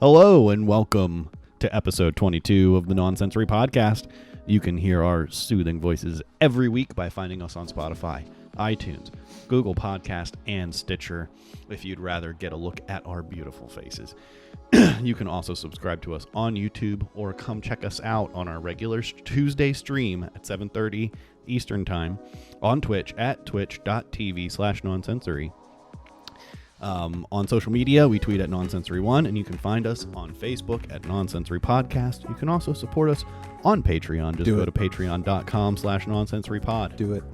Hello and welcome to episode 22 of the Nonsensory podcast. You can hear our soothing voices every week by finding us on Spotify, iTunes, Google Podcast, and Stitcher. If you'd rather get a look at our beautiful faces, you can also subscribe to us on YouTube or come check us out on our regular Tuesday stream at 7:30 Eastern Time on Twitch at twitch.tv/nonsensory. On social media, we tweet at Nonsensory1, and you can find us on Facebook at Nonsensory Podcast. You can also support us on Patreon. Just go to patreon.com/nonsensorypod. Do it.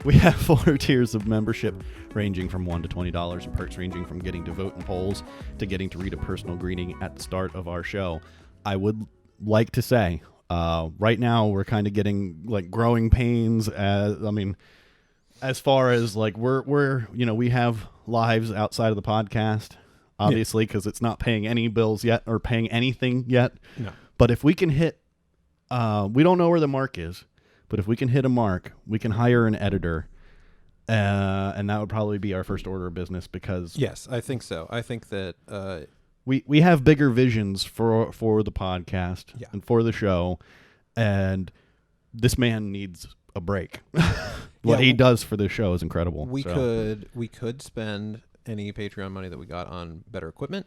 We have 4 tiers of membership ranging from $1 to $20, and perks ranging from getting to vote in polls to getting to read a personal greeting at the start of our show. I would like to say, right now we're kind of getting like growing pains. As far as like we're we have lives outside of the podcast, obviously, because it's not paying any bills yet or paying anything yet. No. But if we can hit, we don't know where the mark is, but if we can hit a mark, we can hire an editor, and that would probably be our first order of business because yes, I think so. I think that we have bigger visions for the podcast and for the show, and this man needs a break. What he does for the show is incredible. We could spend any Patreon money that we got on better equipment,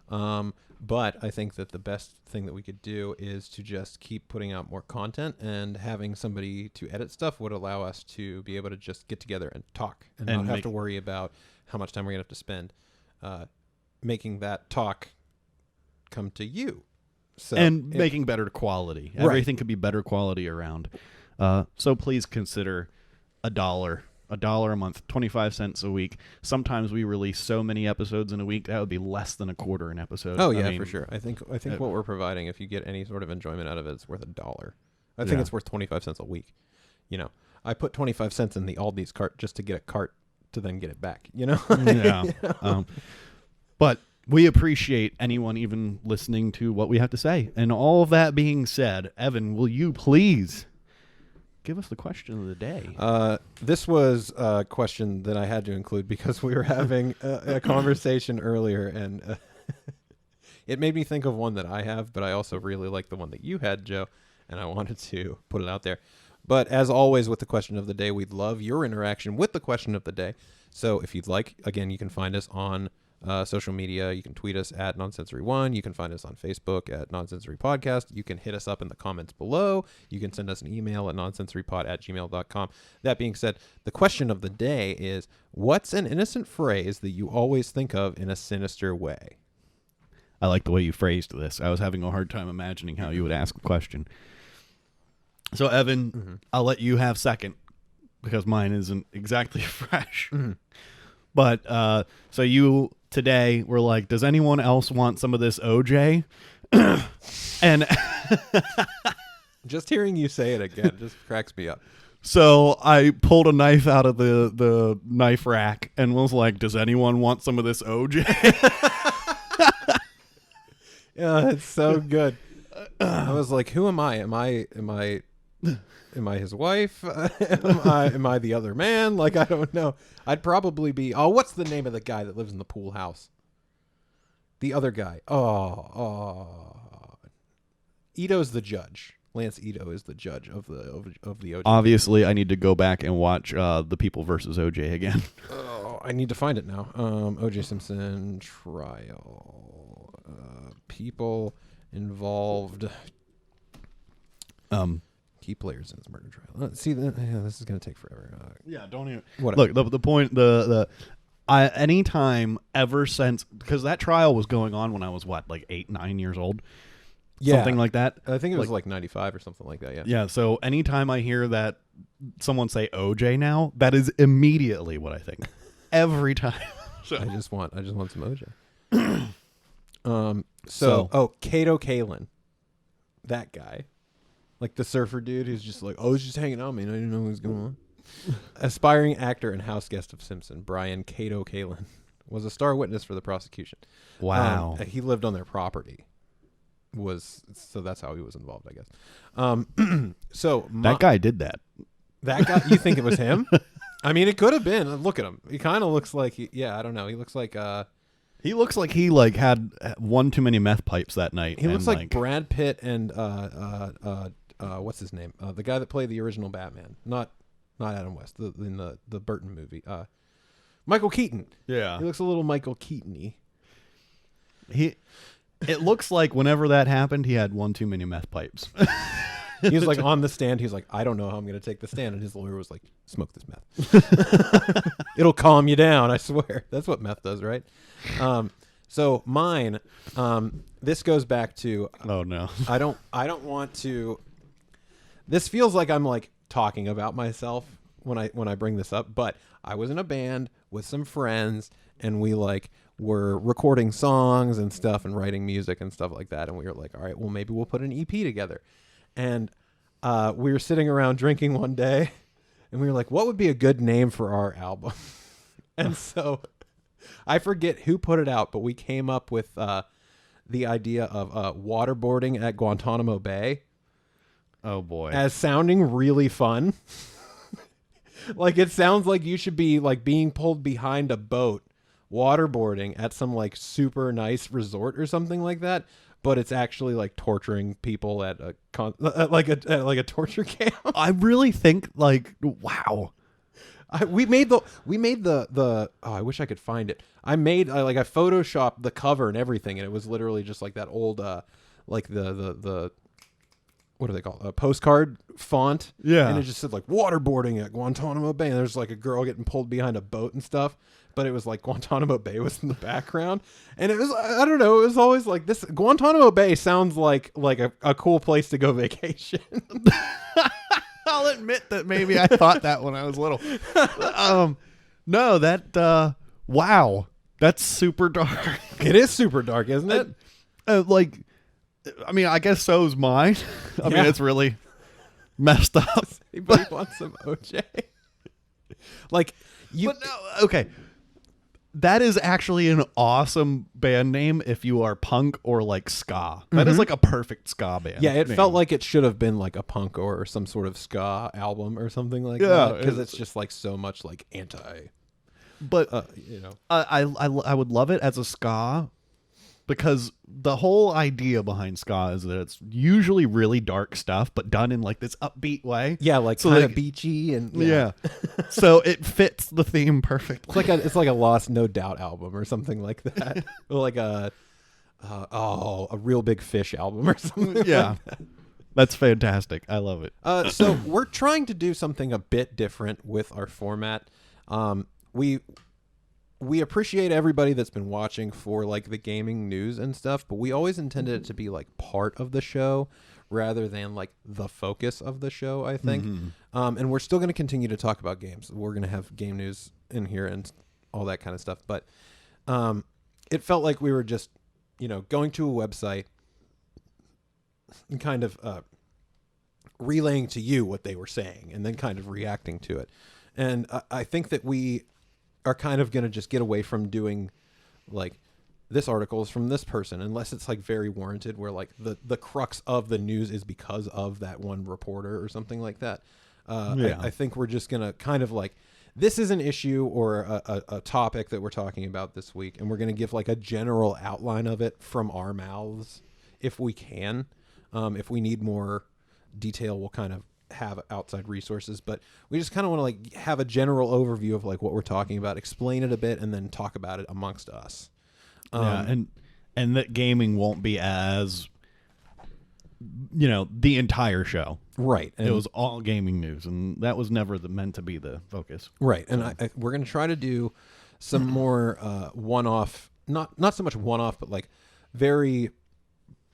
but I think that the best thing that we could do is to just keep putting out more content, and having somebody to edit stuff would allow us to be able to just get together and talk and not have to worry about how much time we're going to have to spend making that talk come to you. Making better quality. Right. Everything could be better quality around. So please consider $1 a month, 25 cents a week. Sometimes we release so many episodes in a week that would be less than a quarter an episode. Oh yeah, for sure. I think what we're providing, if you get any sort of enjoyment out of it, it's worth $1. I think it's worth 25 cents a week. You know, I put 25 cents in the Aldi's cart just to get a cart to then get it back. You know. Yeah. You know? But we appreciate anyone even listening to what we have to say. And all of that being said, Evan, will you please give us the question of the day? This was a question that I had to include because we were having a conversation earlier, and it made me think of one that I have, but I also really like the one that you had, Joe, and I wanted to put it out there. But as always with the question of the day, we'd love your interaction with the question of the day. So if you'd like, again, you can find us on social media. You can tweet us at Nonsensory1. You can find us on Facebook at Nonsensory Podcast. You can hit us up in the comments below. You can send us an email at nonsensorypod@gmail.com. That being said, the question of the day is, what's an innocent phrase that you always think of in a sinister way? I like the way you phrased this. I was having a hard time imagining how you would ask a question. So, Evan, I'll let you have second because mine isn't exactly fresh. But so you today were like, does anyone else want some of this OJ? And just hearing you say it again just cracks me up. So I pulled a knife out of the knife rack and was like, does anyone want some of this OJ? Yeah, it's so good. I was like, who am I? Am I his wife? Am I the other man? Like, I don't know. I'd probably be, what's the name of the guy that lives in the pool house? The other guy. Ito's the judge. Lance Ito is the judge of the OJ. Obviously, I need to go back and watch The People versus OJ again. Oh, I need to find it now. OJ Simpson trial. People involved. Key players in this murder trial. Let's see, this is going to take forever. Don't even. Whatever. Look, the point, anytime ever since, because that trial was going on when I was, 8, 9 years old? Yeah. Something like that? I think it was like 95 or something like that, yeah. Yeah, so anytime I hear that someone say OJ now, that is immediately what I think. Every time. So. I just want some OJ. Kato Kalin. That guy. Like the surfer dude who's just like, I was just hanging out, man. I didn't know what was going on. Aspiring actor and house guest of Simpson, Brian Kato Kalin, was a star witness for the prosecution. Wow. He lived on their property. So that's how he was involved, I guess. That guy did that. That guy, you think it was him? I mean, it could have been. Look at him. He kind of looks like, I don't know. He looks like He looks like he like had one too many meth pipes that night. He looks like Brad Pitt and what's his name? The guy that played the original Batman, not Adam West, in the Burton movie. Michael Keaton. Yeah, he looks a little Michael Keaton-y. It looks like whenever that happened, he had one too many meth pipes. He was like on the stand. He's like, I don't know how I'm going to take the stand. And his lawyer was like, smoke this meth. It'll calm you down, I swear. That's what meth does, right? So mine, this goes back to, oh no, I don't want to, this feels like I'm like talking about myself when I bring this up, but I was in a band with some friends and we like were recording songs and stuff and writing music and stuff like that. And we were like, all right, well, maybe we'll put an EP together. And we were sitting around drinking one day and we were like, what would be a good name for our album? And so I forget who put it out, but we came up with the idea of waterboarding at Guantanamo Bay. Oh boy. As sounding really fun. Like it sounds like you should be like being pulled behind a boat waterboarding at some like super nice resort or something like that. But it's actually like torturing people at a like a torture camp. I really think like wow. We made the oh, I wish I could find it. I photoshopped the cover and everything, and it was literally just like that old like the what are they called? A postcard font. Yeah. And it just said like waterboarding at Guantanamo Bay, and there's like a girl getting pulled behind a boat and stuff. But it was like Guantanamo Bay was in the background. And it was, I don't know, it was always like this. Guantanamo Bay sounds like a cool place to go vacation. I'll admit that maybe I thought that when I was little. No, that, wow. That's super dark. It is super dark, isn't it? Like, I mean, I guess so is mine. I mean, it's really messed up. Anybody wants some OJ? Like, you. But no, okay. That is actually an awesome band name if you are punk or like ska. That is like a perfect ska band. Yeah, it name. felt like it should have been like a punk or some sort of ska album or something like that. Because it's just like so much like anti. But you know, I would love it as a ska because the whole idea behind ska is that it's usually really dark stuff, but done in like this upbeat way. Yeah, like so kind like, of beachy and yeah. So it fits the theme perfectly. It's like a Lost No Doubt album or something like that, or like a Real Big Fish album or something. Yeah, like that. That's fantastic. I love it. So we're trying to do something a bit different with our format. We appreciate everybody that's been watching for like the gaming news and stuff, but we always intended it to be like part of the show rather than like the focus of the show, I think. And we're still going to continue to talk about games. We're going to have game news in here and all that kind of stuff. But it felt like we were just, going to a website and kind of relaying to you what they were saying and then kind of reacting to it. And I think that we are kind of going to just get away from doing like this article is from this person unless it's like very warranted where like the crux of the news is because of that one reporter or something like that. I think we're just going to kind of like this is an issue or a topic that we're talking about this week, and we're going to give like a general outline of it from our mouths if we can. If we need more detail, we'll kind of have outside resources, but we just kind of want to like have a general overview of like what we're talking about, explain it a bit, and then talk about it amongst us. And that gaming won't be as the entire show, right? And it was all gaming news, and that was never meant to be the focus, right? And we're going to try to do some more one-off, not so much one-off, but like very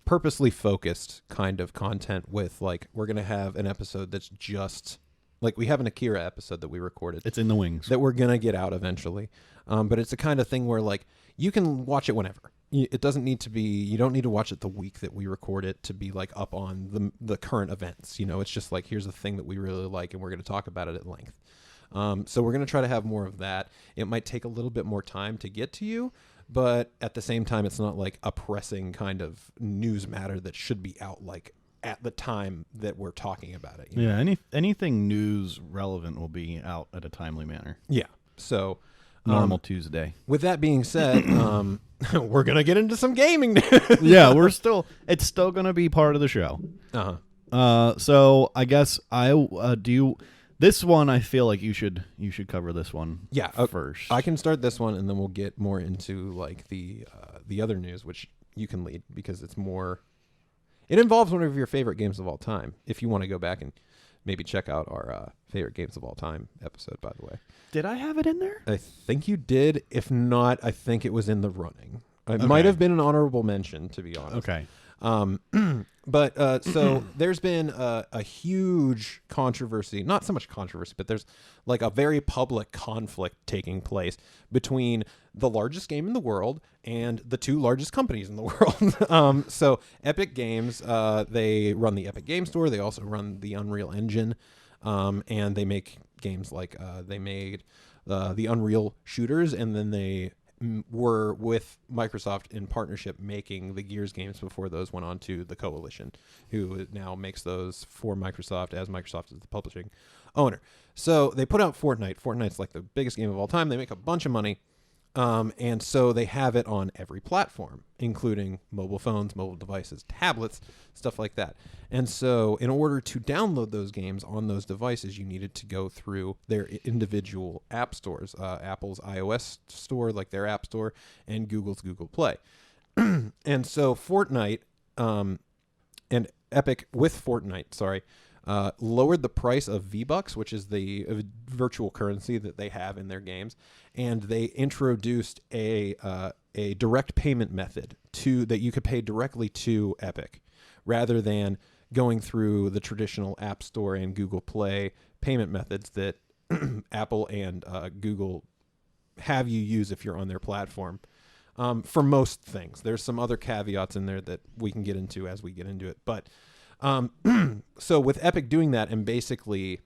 purposely focused kind of content with like we're going to have an episode that's just like we have an Akira episode that we recorded. It's in the wings that we're going to get out eventually. But it's the kind of thing where like you can watch it whenever. It doesn't need to be, you don't need to watch it the week that we record it to be like up on the current events. It's just like, here's a thing that we really like and we're going to talk about it at length. So we're going to try to have more of that. It might take a little bit more time to get to you, but at the same time, it's not like a pressing kind of news matter that should be out like at the time that we're talking about it. Yeah, anything news relevant will be out at a timely manner. Yeah. So Normal Tuesday. With that being said, we're gonna get into some gaming news. Yeah, it's still gonna be part of the show. So I guess this one I feel like you should cover this one. First. I can start this one, and then we'll get more into like the other news, which you can lead because it's more. It involves one of your favorite games of all time. If you want to go back and maybe check out our favorite games of all time episode, by the way. Did I have it in there? I think you did. If not, I think it was in the running. It might have been an honorable mention, to be honest. Okay. But so there's been a huge controversy, not so much controversy, but there's like a very public conflict taking place between the largest game in the world and the two largest companies in the world. So Epic Games, they run the Epic Game Store. They also run the Unreal Engine. And they make games like they made the Unreal shooters, and then they were with Microsoft in partnership making the Gears games before those went on to the Coalition, who now makes those for Microsoft as Microsoft is the publishing owner. So they put out Fortnite. Fortnite's like the biggest game of all time. They make a bunch of money. And so they have it on every platform, including mobile phones, mobile devices, tablets, stuff like that. And so in order to download those games on those devices, you needed to go through their individual app stores, Apple's iOS store, like their app store, and Google's Google Play. And so Fortnite, and Epic with Fortnite, lowered the price of V-Bucks, which is the virtual currency that they have in their games, and they introduced a direct payment method that you could pay directly to Epic, rather than going through the traditional App Store and Google Play payment methods that Apple and Google have you use if you're on their platform. For most things, there's some other caveats in there that we can get into as we get into it, but. So with Epic doing that and basically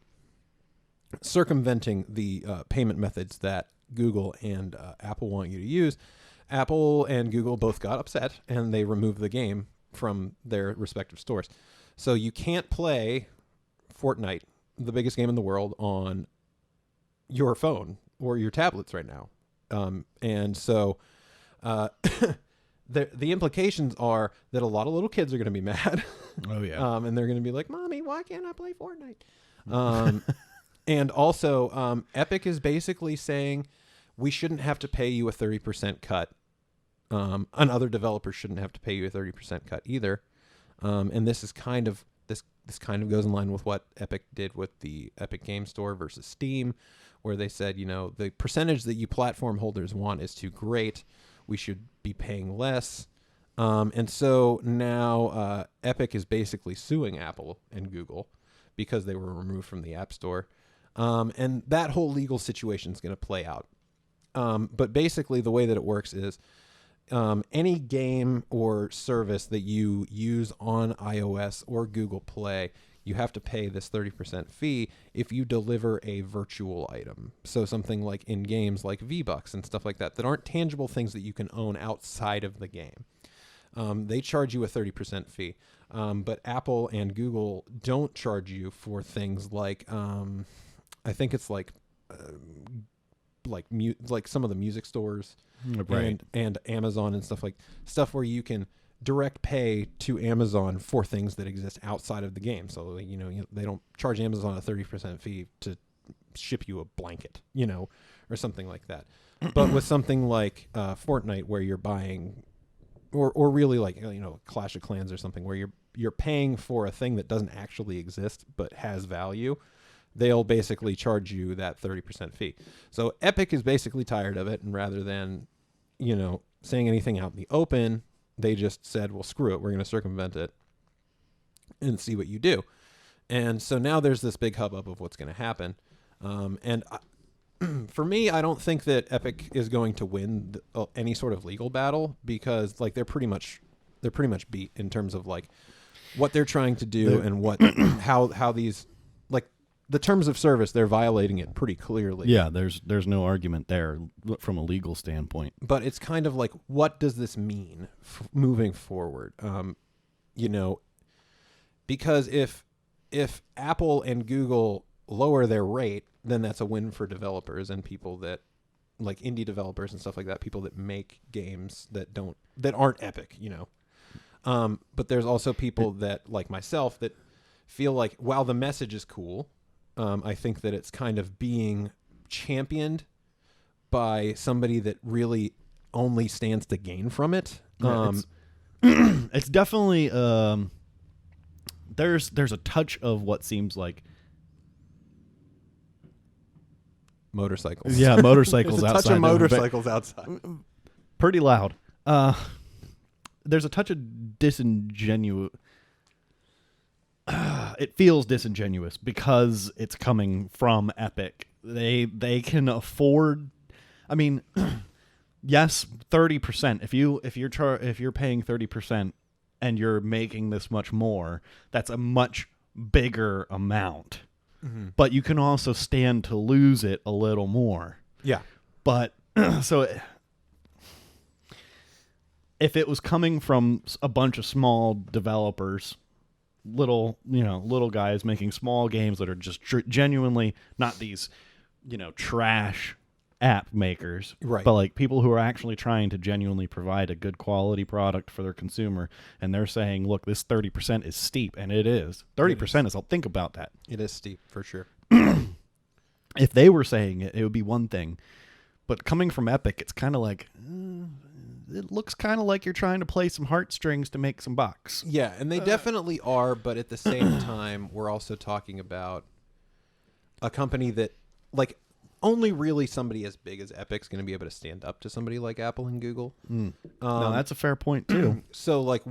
circumventing the payment methods that Google and Apple want you to use, Apple and Google both got upset and they removed the game from their respective stores. So you can't play Fortnite, the biggest game in the world, on your phone or your tablets right now. And so the implications are that a lot of little kids are going to be mad. Oh, yeah. And they're going to be like, Mommy, why can't I play Fortnite? And also, Epic is basically saying we shouldn't have to pay you a 30% cut. And other developers shouldn't have to pay you a 30% cut either. And this is kind of this kind of goes in line with what Epic did with the Epic Game Store versus Steam, where they said, the percentage that you platform holders want is too great. We should be paying less. And so now Epic is basically suing Apple and Google because they were removed from the App Store. And that whole legal situation is going to play out. But basically the way that it works is any game or service that you use on iOS or Google Play, you have to pay this 30% fee if you deliver a virtual item. So something like in games like V-Bucks and stuff like that aren't tangible things that you can own outside of the game. They charge you a 30% fee. But Apple and Google don't charge you for things like, I think it's like some of the music stores, right, and Amazon and stuff where you can direct pay to Amazon for things that exist outside of the game. So, they don't charge Amazon a 30% fee to ship you a blanket, or something like that. But with something like Fortnite, where you're buying, or really like, Clash of Clans or something, where you're paying for a thing that doesn't actually exist but has value, they'll basically charge you that 30% fee. So Epic is basically tired of it, and rather than, saying anything out in the open, they just said, well, screw it. We're going to circumvent it and see what you do. And so now there's this big hubbub of what's going to happen. For me, I don't think that Epic is going to win any sort of legal battle, because they're pretty much beat in terms of what they're trying to do and what how these the terms of service, they're violating it pretty clearly. Yeah, there's no argument there from a legal standpoint. But it's kind of like, what does this mean moving forward? Because if Apple and Google lower their rate, then that's a win for developers and people that like indie developers and stuff like that, people that make games that aren't epic, you know. But there's also people that, like myself, that feel like while the message is cool, I think that it's kind of being championed by somebody that really only stands to gain from it. It's definitely there's a touch of what seems like motorcycles. Yeah, motorcycles There's a outside. touch of motorcycles outside. Pretty loud. There's a touch of disingenuous. It feels disingenuous because it's coming from Epic. They can afford. I mean, yes, 30%. If you're paying 30% and you're making this much more, that's a much bigger amount. Mm-hmm. But you can also stand to lose it a little more. Yeah. But so if it was coming from a bunch of small developers, little guys making small games that are just genuinely not these, trash app makers, right? But like people who are actually trying to genuinely provide a good quality product for their consumer, and they're saying, look, this 30% is steep, and it is. 30% is. I'll think about that. It is steep for sure. If they were saying it, it would be one thing, but coming from Epic, it's kind of like it looks kind of like you're trying to play some heartstrings to make some bucks. Yeah, and they definitely are, but at the same time, we're also talking about a company that, like, only really somebody as big as Epic's going to be able to stand up to somebody like Apple and Google. No, that's a fair point too. So, like,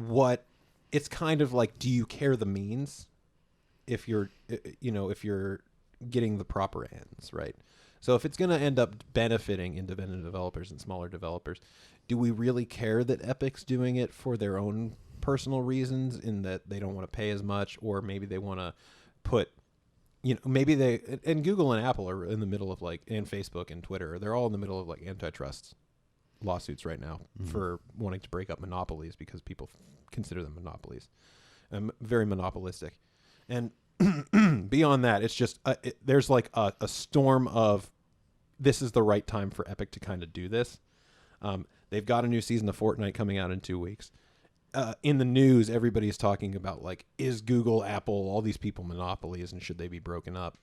it's kind of like, do you care the means if you're getting the proper ends, right? So if it's going to end up benefiting independent developers and smaller developers, do we really care that Epic's doing it for their own personal reasons, in that they don't want to pay as much, or maybe they want to put, maybe and Google and Apple are in the middle of, like, and Facebook and Twitter, they're all in the middle of, like, antitrust lawsuits right now for wanting to break up monopolies because people consider them monopolies, very monopolistic. And beyond that, it's just there's like a storm of, this is the right time for Epic to kind of do this. They've got a new season of Fortnite coming out in 2 weeks. In the news, everybody's talking about, like, is Google, Apple, all these people monopolies, and should they be broken up?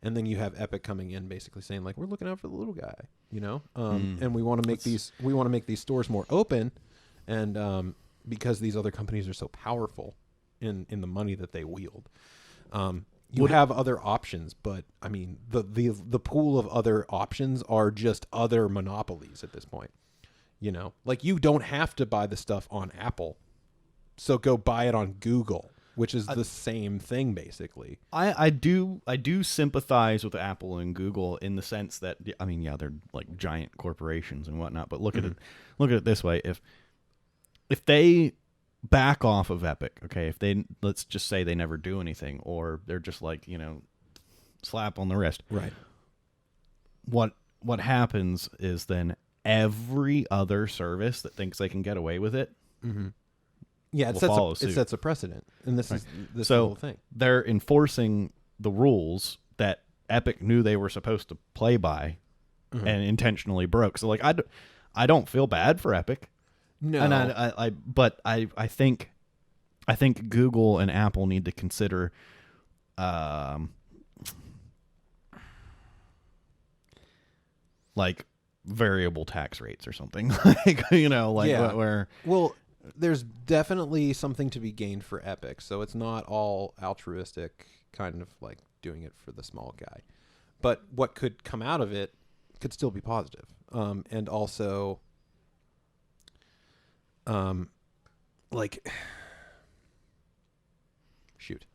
And then you have Epic coming in, basically saying, like, we're looking out for the little guy, and we want to make these stores more open, and because these other companies are so powerful in the money that they wield. You have other options, but I mean, the pool of other options are just other monopolies at this point. Like, you don't have to buy the stuff on Apple, so go buy it on Google, which is the same thing, basically. I do sympathize with Apple and Google in the sense that, I mean, yeah, they're like giant corporations and whatnot, but look at it this way: if they back off of Epic, okay, let's just say they never do anything, or they're just like, slap on the wrist, right? What happens is then every other service that thinks they can get away with it, yeah, it sets a precedent, and this is the whole thing. They're enforcing the rules that Epic knew they were supposed to play by, and intentionally broke. So, like, I don't feel bad for Epic. No, and but I think Google and Apple need to consider, like, variable tax rates or something, where. Well, there's definitely something to be gained for Epic, so it's not all altruistic, kind of like doing it for the small guy. But what could come out of it could still be positive, and also. Shoot,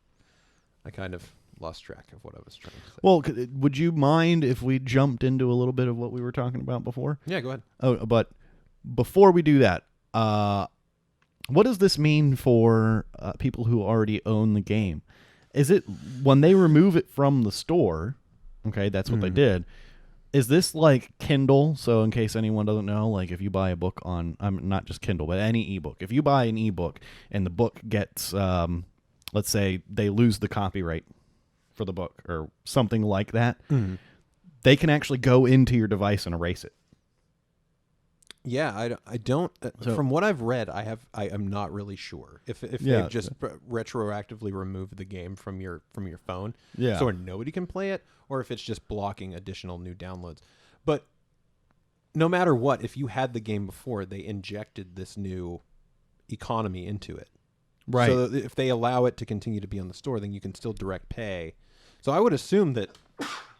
I kind of lost track of what I was trying to say. Well, would you mind if we jumped into a little bit of what we were talking about before? Yeah, go ahead. Oh, but before we do that, what does this mean for people who already own the game? Is it when they remove it from the store? Okay, that's what they did. Is this like Kindle? So in case anyone doesn't know, like, if you buy a book on, not just Kindle, but any ebook. If you buy an ebook and the book gets, let's say they lose the copyright for the book or something like that, they can actually go into your device and erase it. Yeah, I don't. So- From what I've read, I am not really sure if Yeah. they've just retroactively removed the game from your phone, Yeah. so nobody can play it, or if it's just blocking additional new downloads. But no matter what, if you had the game before, they injected this new economy into it. Right. So that if they allow it to continue to be on the store, then you can still direct pay. So I would assume that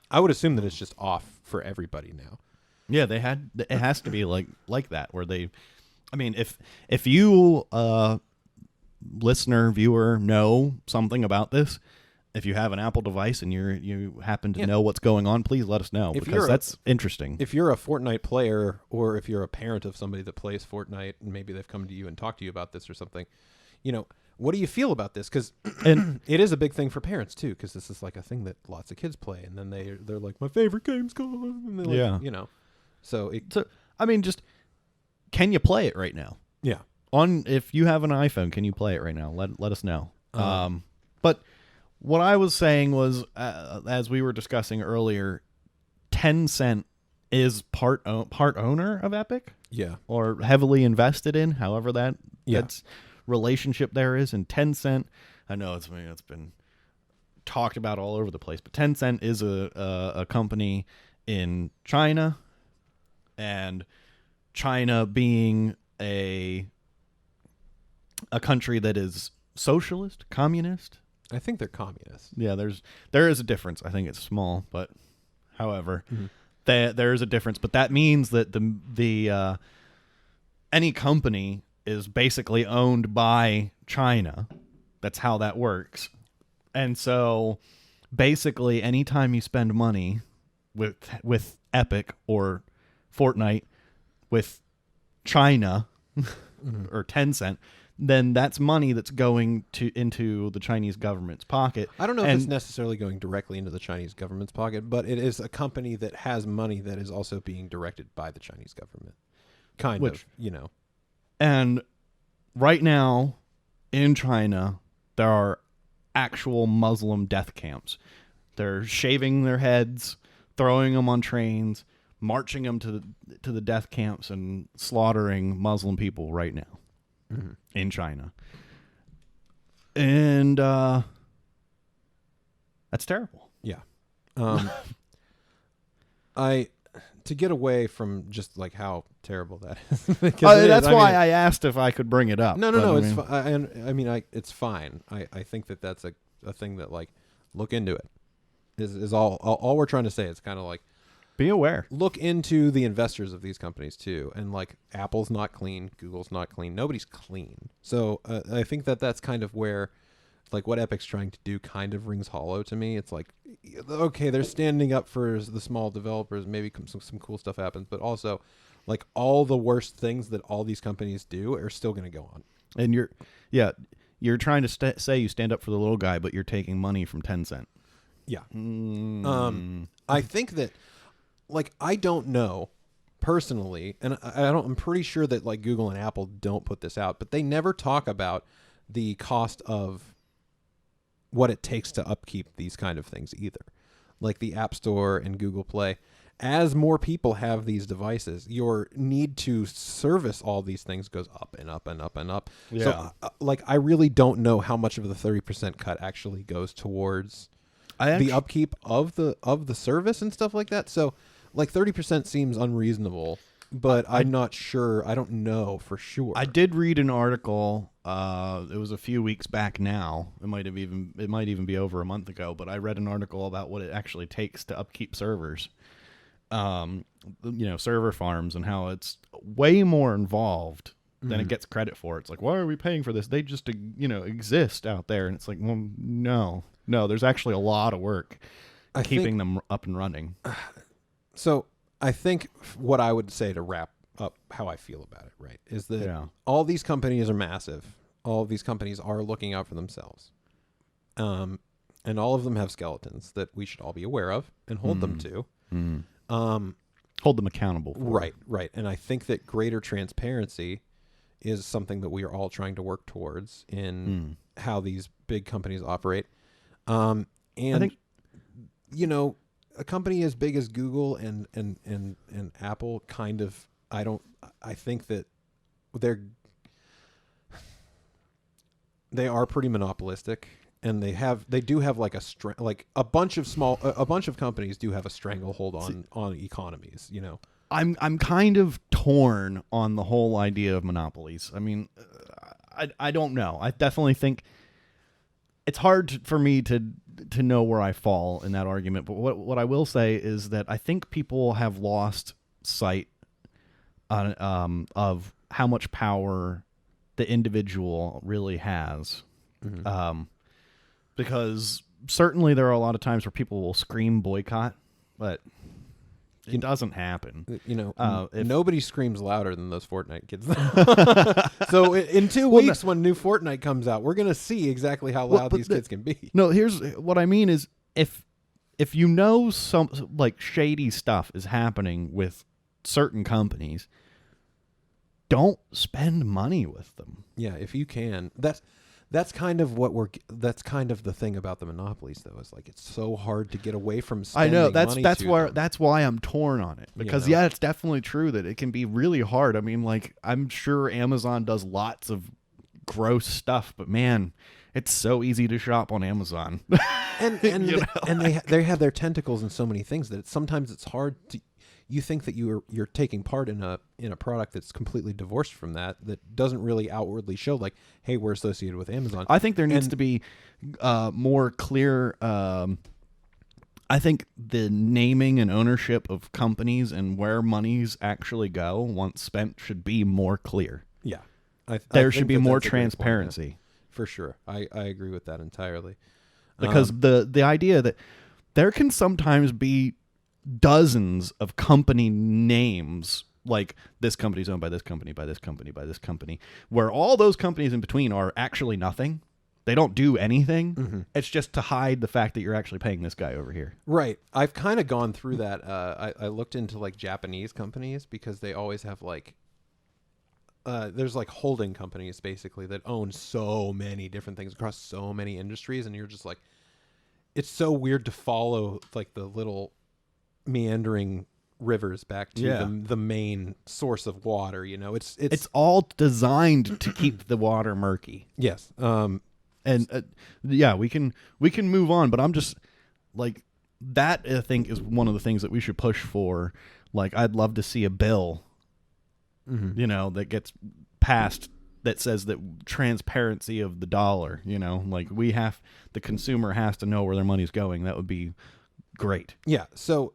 it's just off for everybody now. Yeah, it has to be like that where they, I mean, if you listener viewer know something about this, if you have an Apple device and you happen to know what's going on, please let us know, because that's interesting. If you're a Fortnite player, or if you're a parent of somebody that plays Fortnite and maybe they've come to you and talked to you about this or something, what do you feel about this? Because it is a big thing for parents too, because this is like a thing that lots of kids play, and then they're like, my favorite game's gone, and they're like, So I mean, just, can you play it right now? Yeah. If you have an iPhone, can you play it right now? Let us know. But what I was saying was, as we were discussing earlier, Tencent is part owner of Epic. Yeah. Or heavily invested in, however that's relationship there is. And Tencent, I know it's been talked about all over the place, but Tencent is a company in China. And China being a country that is socialist, communist. I think they're communists. Yeah, there is a difference. I think it's small, but however, there is a difference. But that means that the any company is basically owned by China. That's how that works. And so basically, anytime you spend money with Epic or Fortnite with China or Tencent, then that's money that's going into the Chinese government's pocket. I don't know if it's necessarily going directly into the Chinese government's pocket, but it is a company that has money that is also being directed by the Chinese government. Kind of. And right now in China, there are actual Muslim death camps. They're shaving their heads, throwing them on trains, marching them to the death camps, and slaughtering Muslim people right now in China. And that's terrible. Yeah. To get away from just like how terrible that is. That's why I asked if I could bring it up. No, it's fine. It's fine. I think that's a thing that, like, look into it is all we're trying to say. It's kind of like, be aware. Look into the investors of these companies too, and like Apple's not clean, Google's not clean, nobody's clean. So I think that's kind of where, like, what Epic's trying to do kind of rings hollow to me. It's like, okay, they're standing up for the small developers. Maybe some cool stuff happens, but also, like, all the worst things that all these companies do are still going to go on. And you're trying to say you stand up for the little guy, but you're taking money from Tencent. Yeah. I think that, like, I don't know personally, and I'm pretty sure that, like, Google and Apple don't put this out, but they never talk about the cost of what it takes to upkeep these kind of things either. Like the App Store and Google Play, as more people have these devices, your need to service all these things goes up and up and up and up. Yeah. So, like, I really don't know how much of the 30% cut actually goes towards the upkeep of the service and stuff like that. So, like, 30% seems unreasonable, but I'm not sure. I don't know for sure. I did read an article. It was a few weeks back now. It might even be over a month ago. But I read an article about what it actually takes to upkeep servers. Server farms, and how it's way more involved than it gets credit for. It's like, why are we paying for this? They just exist out there, and it's like, well, no, there's actually a lot of work keeping them up and running. So I think what I would say to wrap up how I feel about it, right, is that all these companies are massive. All of these companies are looking out for themselves. And all of them have skeletons that we should all be aware of and hold them to. Hold them accountable for. Right. And I think that greater transparency is something that we are all trying to work towards in how these big companies operate. And I think, a company as big as Google and Apple kind of, I think that they are pretty monopolistic, and they do have like a bunch of companies do have a stranglehold on economies. You know, I'm kind of torn on the whole idea of monopolies. I mean, I don't know. I definitely think it's hard for me to know where I fall in that argument. But what I will say is that I think people have lost sight of how much power the individual really has. Mm-hmm. Because certainly there are a lot of times where people will scream boycott, but it doesn't happen. You know, nobody screams louder than those Fortnite kids. So in 2 weeks, when new Fortnite comes out, we're going to see exactly how loud these kids can be. No, here's what I mean is if you know some like shady stuff is happening with certain companies, don't spend money with them. Yeah, if you can. That's kind of the thing about the monopolies, though, is like it's so hard to get away from spending money. I know that's why I'm torn on it, because yeah, it's definitely true that it can be really hard. I mean, like, I'm sure Amazon does lots of gross stuff, but man, it's so easy to shop on Amazon. and they have their tentacles in so many things that sometimes it's hard to. You think that you're taking part in a product that's completely divorced from that doesn't really outwardly show like, hey, we're associated with Amazon. I think there needs to be more clear. I think the naming and ownership of companies and where monies actually go once spent should be more clear. Yeah, there should be more transparency. Point, for sure. I agree with that entirely. Because the idea that there can sometimes be dozens of company names, like this company's owned by this company, by this company, by this company, where all those companies in between are actually nothing. They don't do anything. Mm-hmm. It's just to hide the fact that you're actually paying this guy over here. Right. I've kind of gone through that. I looked into like Japanese companies because they always have like there's like holding companies basically that own so many different things across so many industries, and you're just like, it's so weird to follow like the little meandering rivers back to the main source of water. You know, it's all designed to keep the water murky. Yes. Yeah, we can move on, but I'm just like, that I think is one of the things that we should push for. Like, I'd love to see a bill, you know, that gets passed that says that transparency of the dollar, you know, like the consumer has to know where their money's going. That would be great. Yeah. So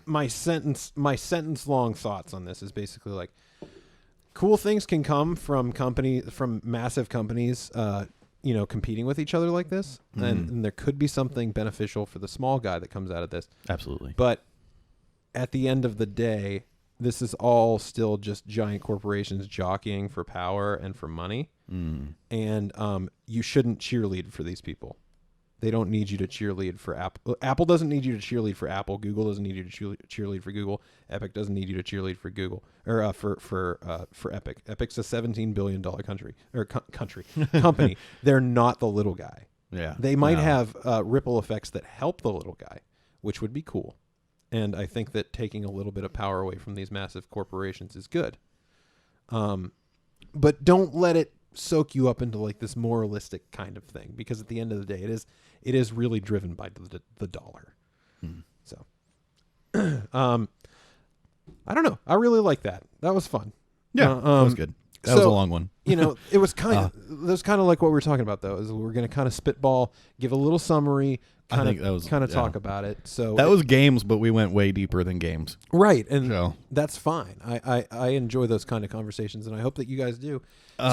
my sentence long thoughts on this is basically like, cool things can come from massive companies, you know, competing with each other like this. And there could be something beneficial for the small guy that comes out of this. Absolutely. But at the end of the day, this is all still just giant corporations jockeying for power and for money. And you shouldn't cheerlead for these people. They don't need you to cheerlead for Apple. Apple doesn't need you to cheerlead for Apple. Google doesn't need you to cheerlead for Google. Epic doesn't need you to cheerlead for Google or for Epic. Epic's a $17 billion company. They're not the little guy. Yeah, they might have ripple effects that help the little guy, which would be cool. And I think that taking a little bit of power away from these massive corporations is good. But don't let it soak you up into like this moralistic kind of thing, because at the end of the day, it is really driven by the dollar. So, I don't know. I really like that. That was fun. Yeah, that was good. That was a long one. You know, it was kind of like what we were talking about though. Is we're going to kind of spitball, give a little summary, kind of talk about it. So that was games, but we went way deeper than games. Right, and that's fine. I enjoy those kind of conversations, and I hope that you guys do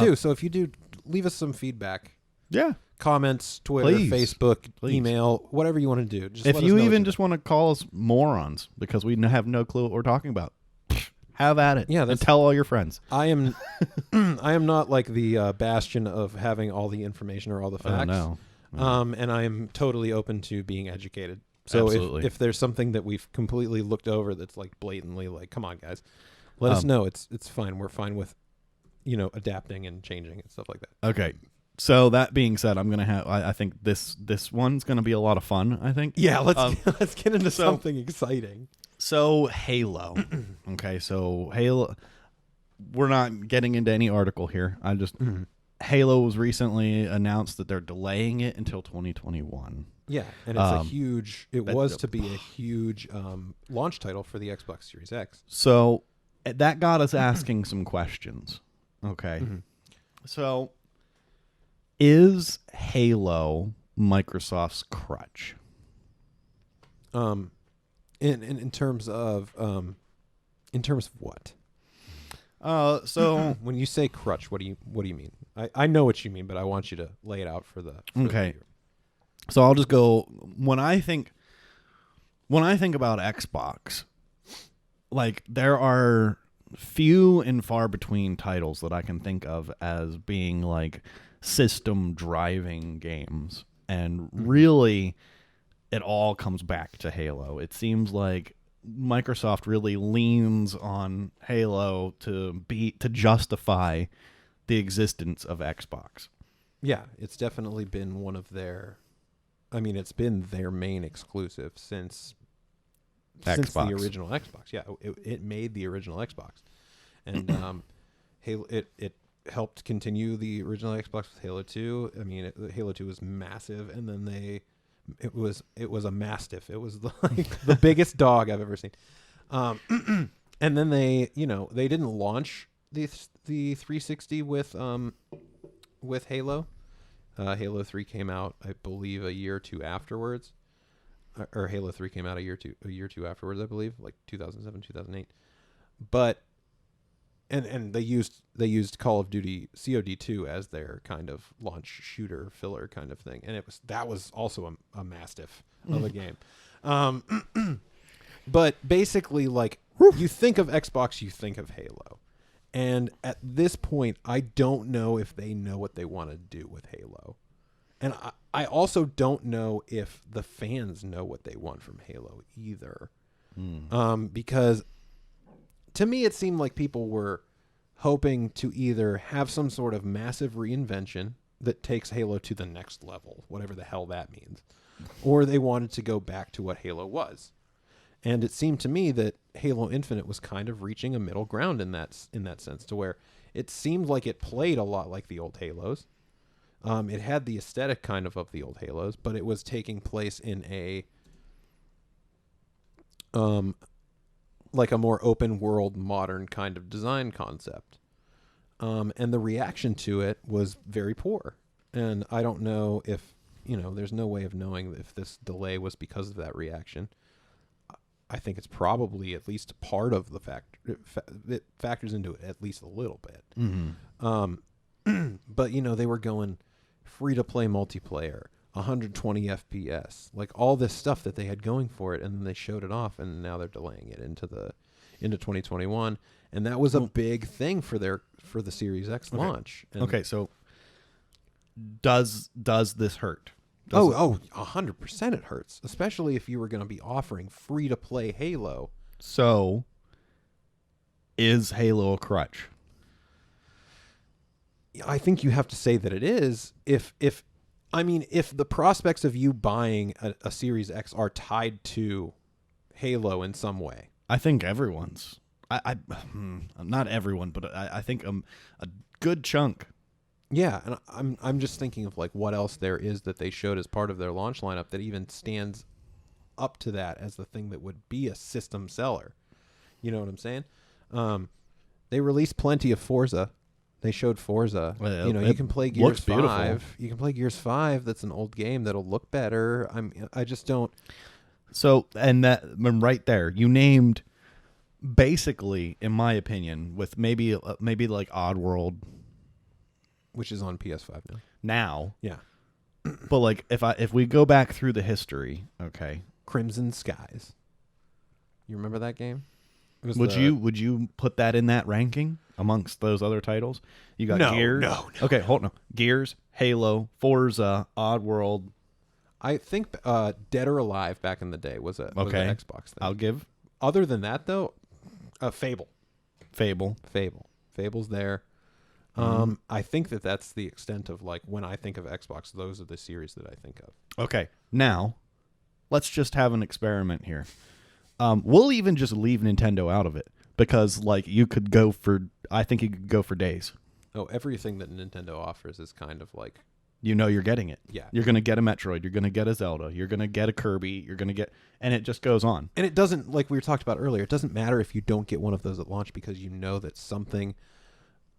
too. So if you do, leave us some feedback. Yeah. Comments, Twitter, Facebook, email, whatever you want to do. Just if you even just want to call us morons because we have no clue what we're talking about, have at it. Yeah, and tell all your friends. I am not like the bastion of having all the information or all the facts. No. And I am totally open to being educated. So if there's something that we've completely looked over that's like blatantly like, come on, guys, let us know. It's fine. We're fine with, you know, adapting and changing and stuff like that. Okay. So that being said, I'm gonna have. I think this one's gonna be a lot of fun. I think. Yeah. Let's get into something exciting. So Halo. Okay, so Halo. We're not getting into any article here. I just Halo was recently announced that they're delaying it until 2021. Yeah, and it's a huge. It was to be a huge launch title for the Xbox Series X. So that got us asking some questions. Okay, so is Halo Microsoft's crutch? In terms of what? So When you say crutch, what do you mean? I know what you mean, but I want you to lay it out for the okay. So I'll just go when I think about Xbox, like there are few and far between titles that I can think of as being like system driving games, and really it all comes back to Halo. It seems like Microsoft really leans on Halo to justify the existence of Xbox. Yeah, it's definitely been one of their. I mean, it's been their main exclusive since the original Xbox. Yeah, it made the original Xbox, and Halo it helped continue the original Xbox with Halo 2. I mean, Halo 2 was massive, and then it was a mastiff. It was like the biggest dog I've ever seen. And then they didn't launch the 360 with Halo. Halo 3 came out, I believe, a year or two afterwards. Or Halo 3 came out a year or two afterwards, I believe, like 2007, 2008. But and they used Call of Duty COD 2 as their kind of launch shooter filler kind of thing, and that was also a mastiff of a game. But basically, like, you think of Xbox, you think of Halo. And at this point, I don't know if they know what they want to do with Halo. And I also don't know if the fans know what they want from Halo either. Because to me, it seemed like people were hoping to either have some sort of massive reinvention that takes Halo to the next level, whatever the hell that means, or they wanted to go back to what Halo was. And it seemed to me that Halo Infinite was kind of reaching a middle ground in that sense, to where it seemed like it played a lot like the old Halos. It had the aesthetic kind of the old Halos, but it was taking place in a like a more open world, modern kind of design concept. And the reaction to it was very poor. And I don't know if, there's no way of knowing if this delay was because of that reaction. I think it's probably at least part of the it factors into it at least a little bit. But they were going free to play multiplayer, 120 FPS, like all this stuff that they had going for it, and then they showed it off, and now they're delaying it into 2021, and that was a big thing for the Series X launch. And so does this hurt? 100% it hurts, especially if you were going to be offering free to play Halo. So is Halo a crutch? I think you have to say that it is. If the prospects of you buying a Series X are tied to Halo in some way. I think everyone's. Not everyone, but I think a good chunk. Yeah, and I'm just thinking of like what else there is that they showed as part of their launch lineup that even stands up to that as the thing that would be a system seller. You know what I'm saying? They released plenty of Forza. They showed Forza. Well, you can play Gears 5. Beautiful. You can play Gears 5. That's an old game that'll look better. I just don't. So, and that right there, you named basically, in my opinion, with maybe like Oddworld, which is on PS5 now. Now, yeah. But like if we go back through the history, okay, Crimson Skies. You remember that game? Would you put that in that ranking amongst those other titles? You got Gears. No. Okay, hold on. Gears, Halo, Forza, Oddworld. I think Dead or Alive back in the day was an Xbox thing. I'll give. Other than that, though, Fable. Fable's there. I think that's the extent of like when I think of Xbox, those are the series that I think of. Okay, now let's just have an experiment here. We'll even just leave Nintendo out of it because, like, I think you could go for days. Oh, everything that Nintendo offers is kind of like, You're getting it. yeah. You're going to get a Metroid. You're going to get a Zelda. You're going to get a Kirby. You're going to get... And it just goes on. And it doesn't, like we talked about earlier, it doesn't matter if you don't get one of those at launch because you know that something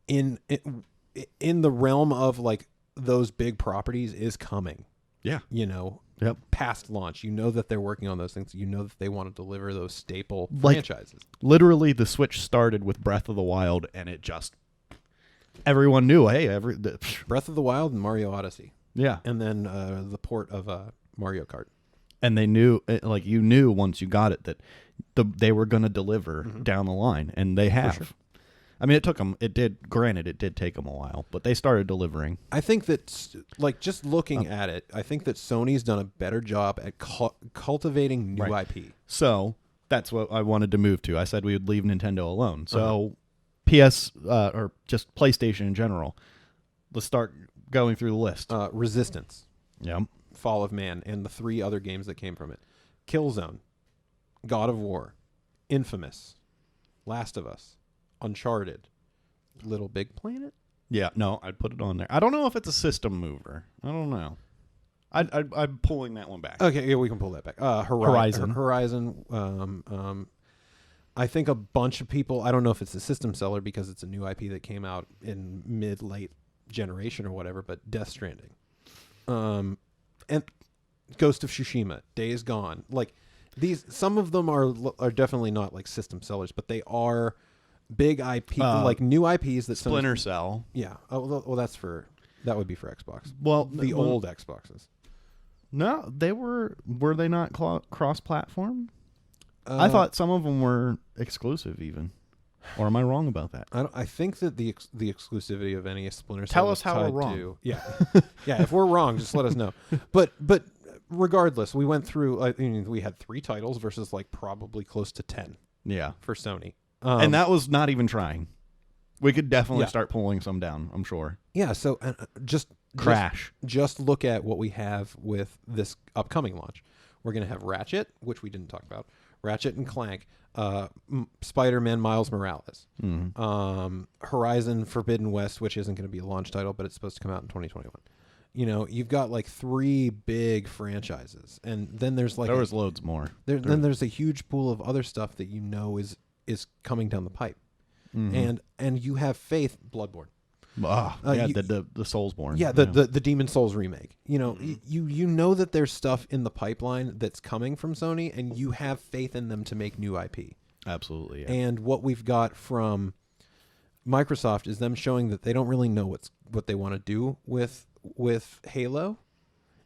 in the realm of, like, those big properties is coming. Yeah. You know, Yep. past launch. You know that they're working on those things. You know that they want to deliver those staple Like, franchises. Literally, the Switch started with Breath of the Wild, and it just... Everyone knew, hey, Breath of the Wild and Mario Odyssey. yeah. And then the port of Mario Kart. And they knew, like, you knew once you got it that they were going to deliver down the line, and they have. Sure. I mean, it did take them a while, but they started delivering. I think that, like, just looking at it, I think that Sony's done a better job at cultivating new IP. So that's what I wanted to move to. I said we would leave Nintendo alone. So PS or just PlayStation in general. Let's start going through the list. Resistance, Yeah. Fall of Man, and the 3 other games that came from it. Killzone, God of War, Infamous, Last of Us, Uncharted, Little Big Planet. Yeah. No, I'd put it on there. I don't know if it's a system mover. I don't know. I'm pulling that one back. Okay, yeah, we can pull that back. Horizon. I think a bunch of people, I don't know if it's a system seller because it's a new IP that came out in late generation or whatever, but Death Stranding. And Ghost of Tsushima, Days Gone. Like, some of them are definitely not like system sellers, but they are big IP, like new IPs that Splinter Cell. Yeah. Oh, well, that would be for Xbox. Well, the old Xboxes. No, were they not cross-platform? I thought some of them were exclusive even. Or am I wrong about that? I think that the exclusivity of any Splinter Cell Tell us how we're tied wrong. to, yeah. If we're wrong, just let us know. But regardless, we went through, I mean, we had 3 titles versus like probably close to 10 Yeah. for Sony. And that was not even trying. We could definitely Yeah. start pulling some down, I'm sure. Yeah, so just Crash. Just look at what we have with this upcoming launch. We're going to have Ratchet, which we didn't talk about. Ratchet and Clank, Spider-Man Miles Morales, Horizon Forbidden West, which isn't going to be a launch title, but it's supposed to come out in 2021. You know, you've got like 3 big franchises, and then there's like there was loads more. Then there's a huge pool of other stuff that you know is coming down the pipe, and you have faith. Bloodborne. The Soulsborne. Yeah, the Demon Souls remake. You know, you know that there's stuff in the pipeline that's coming from Sony, and you have faith in them to make new IP. Absolutely. Yeah. And what we've got from Microsoft is them showing that they don't really know what they want to do with Halo,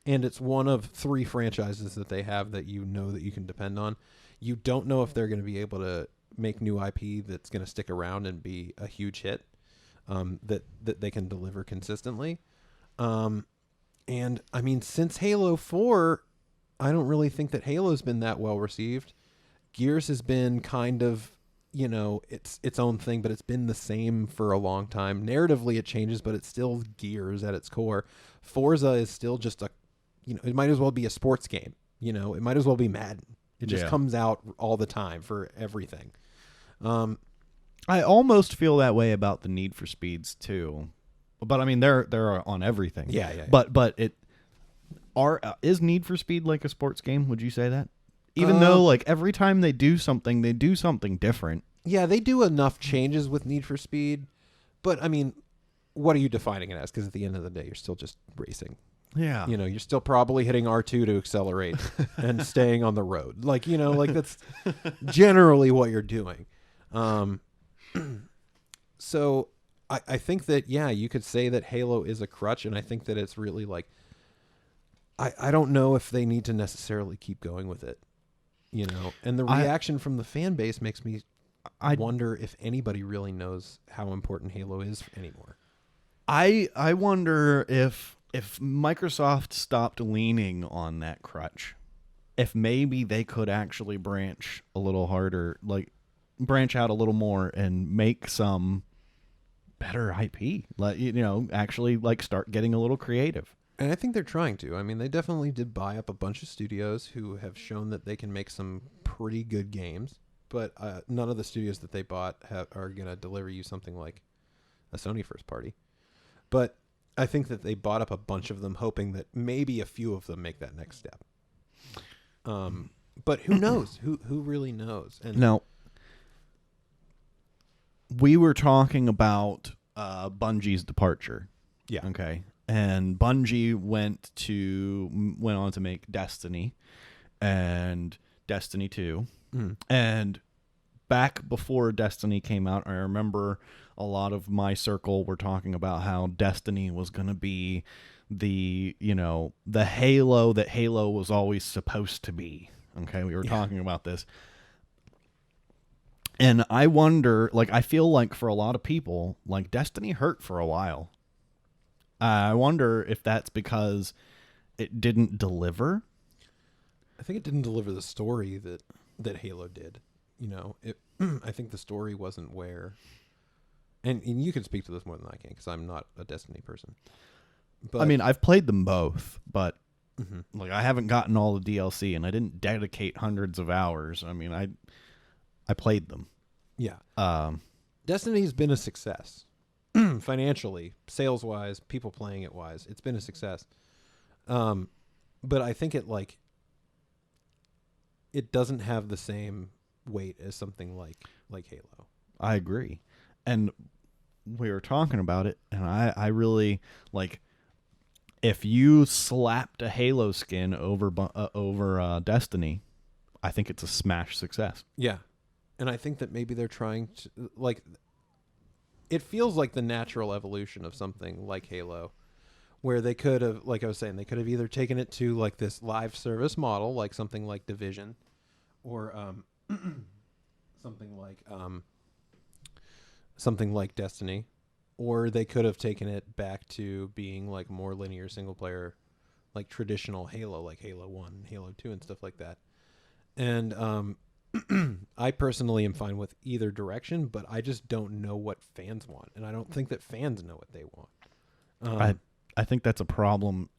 and it's one of 3 franchises that they have that you know that you can depend on. You don't know if they're going to be able to make new IP that's going to stick around and be a huge hit. That they can deliver consistently. And I mean, since Halo 4, I don't really think that Halo's been that well received. Gears has been kind of, you know, its own thing, but it's been the same for a long time. Narratively it changes, but it's still Gears at its core. Forza is still just it might as well be a sports game. You know, it might as well be Madden. It just comes out all the time for everything. I almost feel that way about the Need for Speeds too, but I mean they're on everything. Yeah. But is Need for Speed like a sports game? Would you say that? Even though like every time they do something different. Yeah, they do enough changes with Need for Speed, but I mean, what are you defining it as? Because at the end of the day, you're still just racing. Yeah. You know, you're still probably hitting R2 to accelerate and staying on the road. Like, you know, like that's generally what you're doing. So I think that, yeah, you could say that Halo is a crutch, and I think that it's really like, I don't know if they need to necessarily keep going with it, you know, and the reaction from the fan base makes me wonder if anybody really knows how important Halo is anymore. I wonder if Microsoft stopped leaning on that crutch, if maybe they could actually branch a little harder, like branch out a little more and make some better IP, like, you know, actually like start getting a little creative. And I think they're trying to. I mean, they definitely did buy up a bunch of studios who have shown that they can make some pretty good games, but none of the studios that they bought are going to deliver you something like a Sony first party. But I think that they bought up a bunch of them hoping that maybe a few of them make that next step. But who knows? Who really knows? And now, we were talking about Bungie's departure. Yeah. Okay. And Bungie went on to make Destiny and Destiny 2. Mm. And back before Destiny came out, I remember a lot of my circle were talking about how Destiny was going to be the Halo that Halo was always supposed to be. Okay, we were talking about this. And I wonder, like, I feel like for a lot of people, like, Destiny hurt for a while. I wonder if that's because it didn't deliver. I think it didn't deliver the story that Halo did. I think the story wasn't where. And you can speak to this more than I can because I'm not a Destiny person. But I mean, I've played them both, but mm-hmm. like I haven't gotten all the DLC, and I didn't dedicate hundreds of hours. I mean, I played them. Yeah. Destiny's been a success. Financially, sales-wise, people playing it wise, it's been a success. But I think it doesn't have the same weight as something like Halo. I agree. And we were talking about it, and I really like if you slapped a Halo skin over Destiny, I think it's a smash success. Yeah. And I think that maybe they're trying to it feels like the natural evolution of something like Halo, where they could have, like I was saying, they could have either taken it to like this live service model, like something like Division, or something like Destiny, or they could have taken it back to being like more linear single player, like traditional Halo, like Halo 1, Halo 2, and stuff like that. And I personally am fine with either direction, but I just don't know what fans want, and I don't think that fans know what they want. I think that's a problem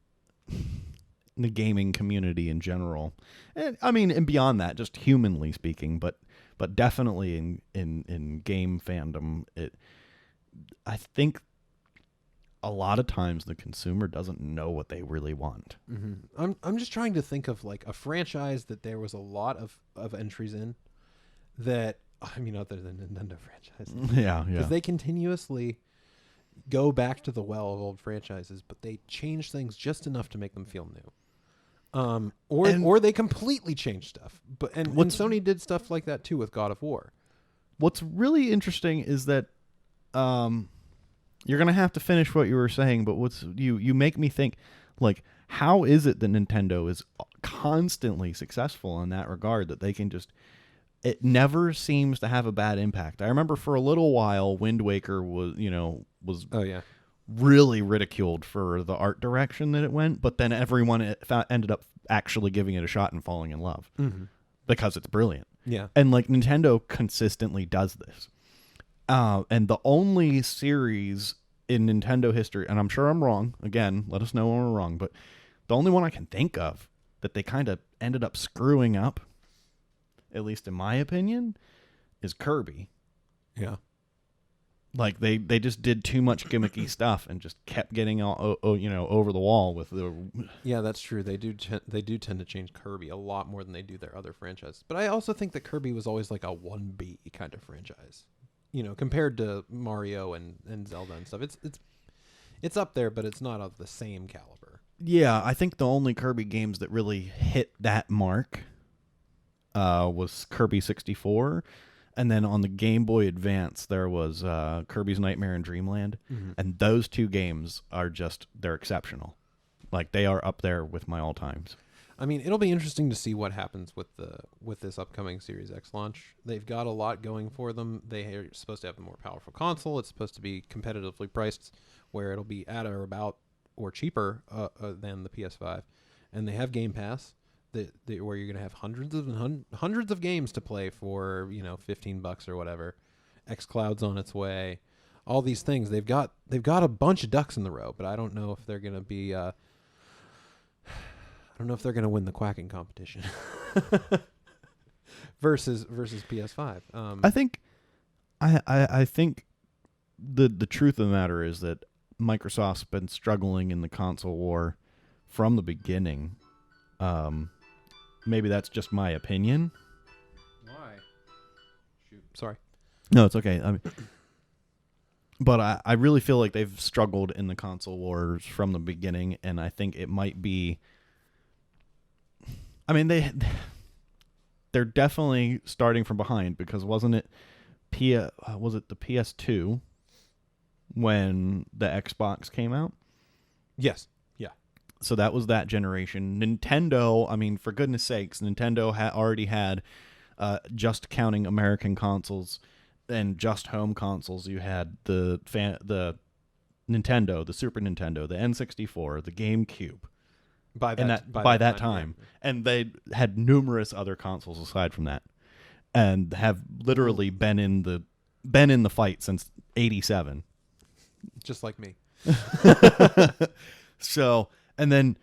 in the gaming community in general, and I mean, and beyond that, just humanly speaking, but definitely in game fandom, I think a lot of times the consumer doesn't know what they really want. Mm-hmm. I'm just trying to think of like a franchise that there was a lot of entries in that, I mean, other than Nintendo franchises. Yeah. Because they continuously go back to the well of old franchises, but they change things just enough to make them feel new. Or they completely change stuff. And Sony did stuff like that too with God of War. What's really interesting is that you're going to have to finish what you were saying, but you make me think, like, how is it that Nintendo is constantly successful in that regard, that they can just, it never seems to have a bad impact. I remember for a little while, Wind Waker was really ridiculed for the art direction that it went, but then everyone ended up actually giving it a shot and falling in love because it's brilliant. Yeah. And like Nintendo consistently does this. And the only series in Nintendo history, and I'm sure I'm wrong, again, let us know when we're wrong, but the only one I can think of that they kind of ended up screwing up, at least in my opinion, is Kirby. Yeah. Like they just did too much gimmicky stuff and just kept getting all over the wall with the. Yeah, that's true. They do tend to change Kirby a lot more than they do their other franchises. But I also think that Kirby was always like a 1B kind of franchise. Compared to Mario and Zelda and stuff, it's up there, but it's not of the same caliber. Yeah, I think the only Kirby games that really hit that mark was Kirby 64, and then on the Game Boy Advance there was Kirby's Nightmare in Dreamland, and those two games they're exceptional. Like they are up there with my all times. I mean, it'll be interesting to see what happens with this upcoming Series X launch. They've got a lot going for them. They are supposed to have a more powerful console. It's supposed to be competitively priced, where it'll be at or about or cheaper than the PS5. And they have Game Pass, where you're going to have hundreds of games to play for $15 or whatever. xCloud's on its way. All these things they've got a bunch of ducks in the row, but I don't know if they're going to be don't know if they're going to win the quacking competition versus PS5. I think the truth of the matter is that Microsoft's been struggling in the console war from the beginning. Maybe that's just my opinion. Why? Shoot. Sorry. No, it's okay. I mean, but I really feel like they've struggled in the console wars from the beginning, and I think it might be. I mean, they're definitely starting from behind, because wasn't it was it the PS2 when the Xbox came out? Yes. Yeah. So that was that generation. Nintendo, I mean, for goodness sakes, Nintendo already had, just counting American consoles and just home consoles, you had the Nintendo, the Super Nintendo, the N64, the GameCube. By that time. Yeah. And they had numerous other consoles aside from that, and have literally been in the fight since '87. Just like me. So, and then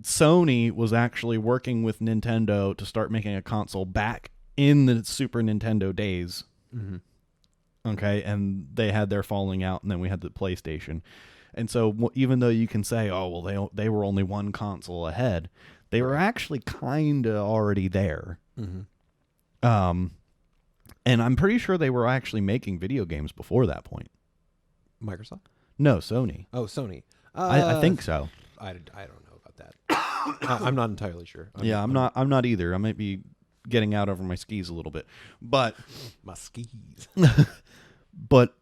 Sony was actually working with Nintendo to start making a console back in the Super Nintendo days. Mm-hmm. Okay, and they had their falling out, and then we had the PlayStation. And so even though you can say, oh, well, they were only one console ahead, they were actually kind of already there. Mm-hmm. And I'm pretty sure they were actually making video games before that point. Microsoft? No, Sony. Oh, Sony. I think so. I don't know about that. I'm not entirely sure. I'm not either. I might be getting out over my skis a little bit. But my skis. But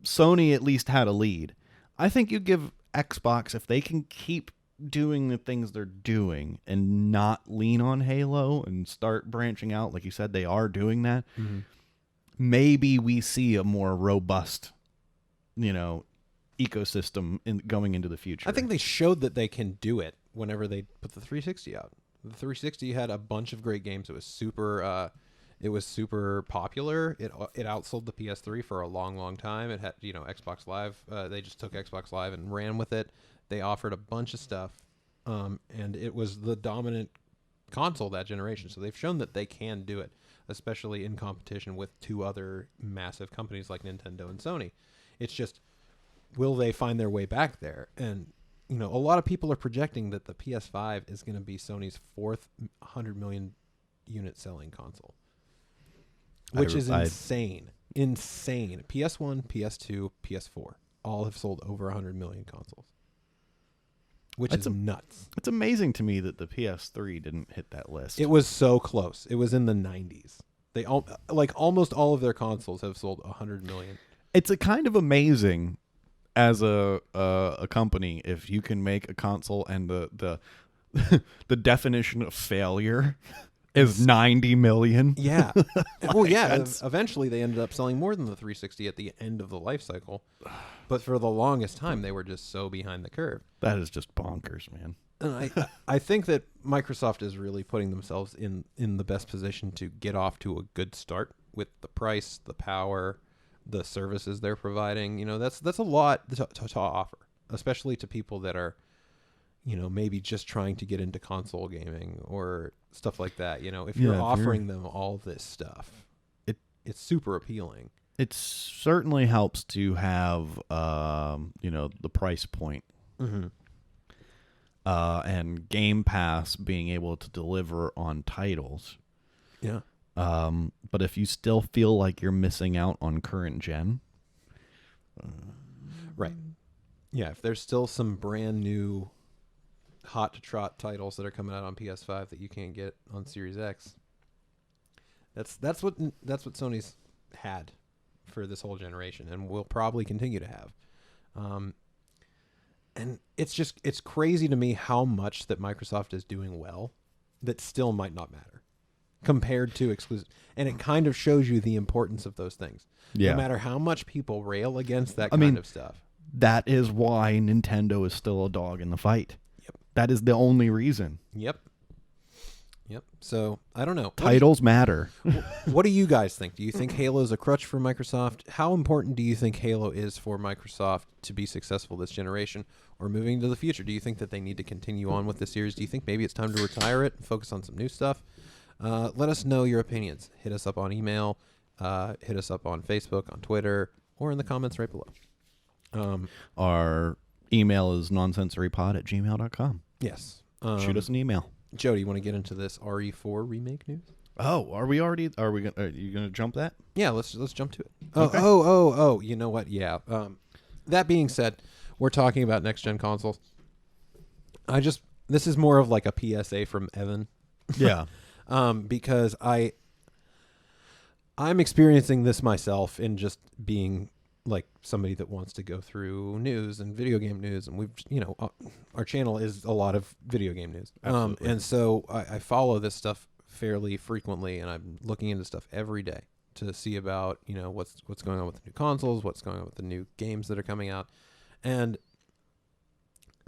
Sony at least had a lead. I think you give Xbox, if they can keep doing the things they're doing and not lean on Halo and start branching out, like you said, they are doing that. Mm-hmm. Maybe we see a more robust, ecosystem going into the future. I think they showed that they can do it whenever they put the 360 out. The 360 had a bunch of great games. It was super popular. It outsold the PS3 for a long time. It had, Xbox Live. They just took Xbox Live and ran with it. They offered a bunch of stuff, and it was the dominant console that generation. So they've shown that they can do it, especially in competition with two other massive companies like Nintendo and Sony. It's just, will they find their way back there? And a lot of people are projecting that the PS5 is going to be Sony's fourth 100 million unit selling console, which is insane. Insane. PS1, PS2, PS4 all have sold over 100 million consoles, which is nuts. It's amazing to me that the PS3 didn't hit that list. It was so close. It was in the 90s. They almost all of their consoles have sold 100 million. It's a kind of amazing as a company if you can make a console and the the definition of failure is 90 million. Yeah. Well, yeah. Eventually, they ended up selling more than the 360 at the end of the life cycle, but for the longest time, they were just so behind the curve. That is just bonkers, man. And I think that Microsoft is really putting themselves in the best position to get off to a good start with the price, the power, the services they're providing. That's a lot to offer, especially to people that are, maybe just trying to get into console gaming or stuff like that. If you're offering them all this stuff, it's super appealing. It certainly helps to have, the price point. Mm-hmm. And Game Pass being able to deliver on titles. Yeah. But if you still feel like you're missing out on current gen. Right. Yeah, if there's still some brand new hot to trot titles that are coming out on PS5 that you can't get on Series X. That's what Sony's had for this whole generation and will probably continue to have. And it's crazy to me how much that Microsoft is doing well that still might not matter compared to exclusive. And it kind of shows you the importance of those things. Yeah. No matter how much people rail against that kind of stuff. That is why Nintendo is still a dog in the fight. Yep. That is the only reason. Yep. Yep. So I don't know. Titles matter. What do you guys think? Do you think Halo's a crutch for Microsoft? How important do you think Halo is for Microsoft to be successful this generation or moving into the future? Do you think that they need to continue on with the series? Do you think maybe it's time to retire it and focus on some new stuff? Let us know your opinions. Hit us up on email. Hit us up on Facebook, on Twitter, or in the comments right below. Our email is nonsensorypod@gmail.com. Yes. Shoot us an email. Joe, do you want to get into this RE4 remake news? Oh, are we already? Are you gonna jump that? Yeah, let's jump to it. Okay. Oh. You know what? Yeah. That being said, we're talking about next gen consoles. This is more of like a PSA from Evan. Yeah. Because I'm experiencing this myself in just being like somebody that wants to go through news and video game news, and our channel is a lot of video game news. Absolutely. And so I follow this stuff fairly frequently, and I'm looking into stuff every day to see about what's going on with the new consoles, what's going on with the new games that are coming out, and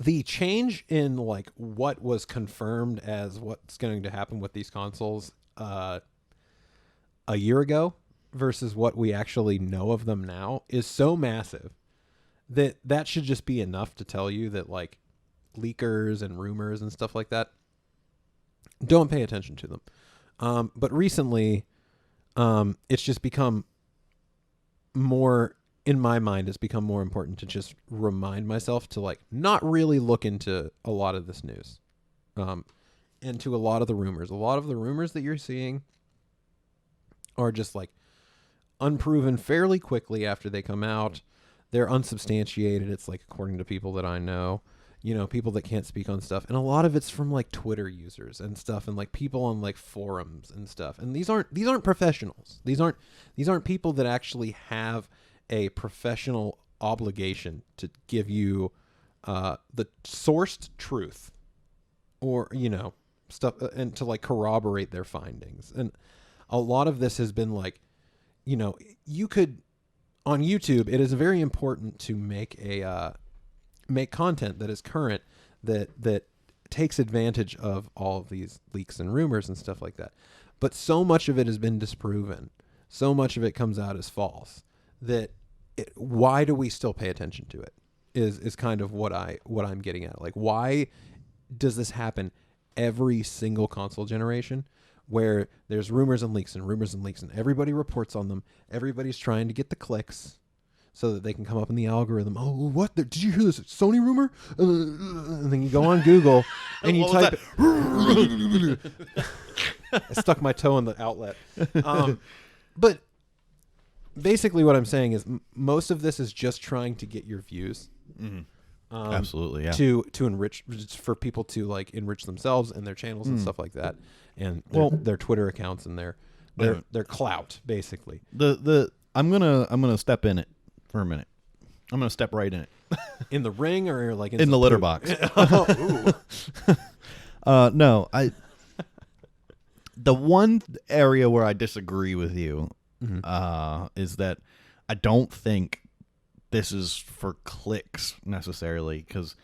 the change in like what was confirmed as what's going to happen with these consoles a year ago versus what we actually know of them now is so massive that should just be enough to tell you that like leakers and rumors and stuff like that, don't pay attention to them. But recently, it's just become more, in my mind, it's become more important to just remind myself to like not really look into a lot of this news, and to a lot of the rumors. A lot of the rumors that you're seeing are just like unproven fairly quickly after they come out. They're unsubstantiated. It's like according to people that I know, people that can't speak on stuff. And a lot of it's from like Twitter users and stuff, and like people on like forums and stuff. And these aren't professionals. These aren't people that actually have a professional obligation to give you the sourced truth or stuff, and to like corroborate their findings. And a lot of this has been like, you could, on YouTube, it is very important to make content that is current, that takes advantage of all of these leaks and rumors and stuff like that. But so much of it has been disproven. So much of it comes out as false that why do we still pay attention to it is kind of what I'm getting at. Like, why does this happen every single console generation, where there's rumors and leaks and everybody reports on them. Everybody's trying to get the clicks so that they can come up in the algorithm. Oh, what? Did you hear this Sony rumor? And then you go on Google and you type it. I stuck my toe in the outlet. But basically what I'm saying is most of this is just trying to get your views. Mm-hmm. Absolutely, yeah. To enrich, for people to like enrich themselves and their channels and stuff like that, and their Twitter accounts and their clout, basically. I'm gonna step in it for a minute. I'm gonna step right in it. In the ring or like in the litter box? No, the one area where I disagree with you is that I don't think this is for clicks necessarily, because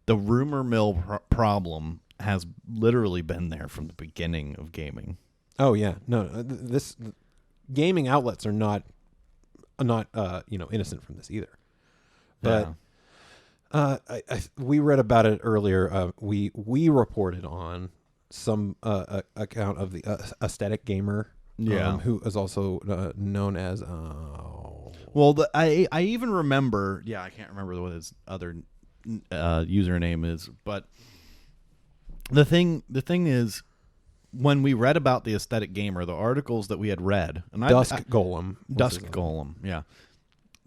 the rumor mill problem has literally been there from the beginning of gaming. Oh yeah, no, this gaming outlets are not innocent from this either. But we read about it earlier. We reported on some account of the aesthetic gamer, who is also known as. Well, I even remember. Yeah, I can't remember what his other username is, but the thing is, when we read about the aesthetic gamer, the articles that we had read, and Golem, yeah,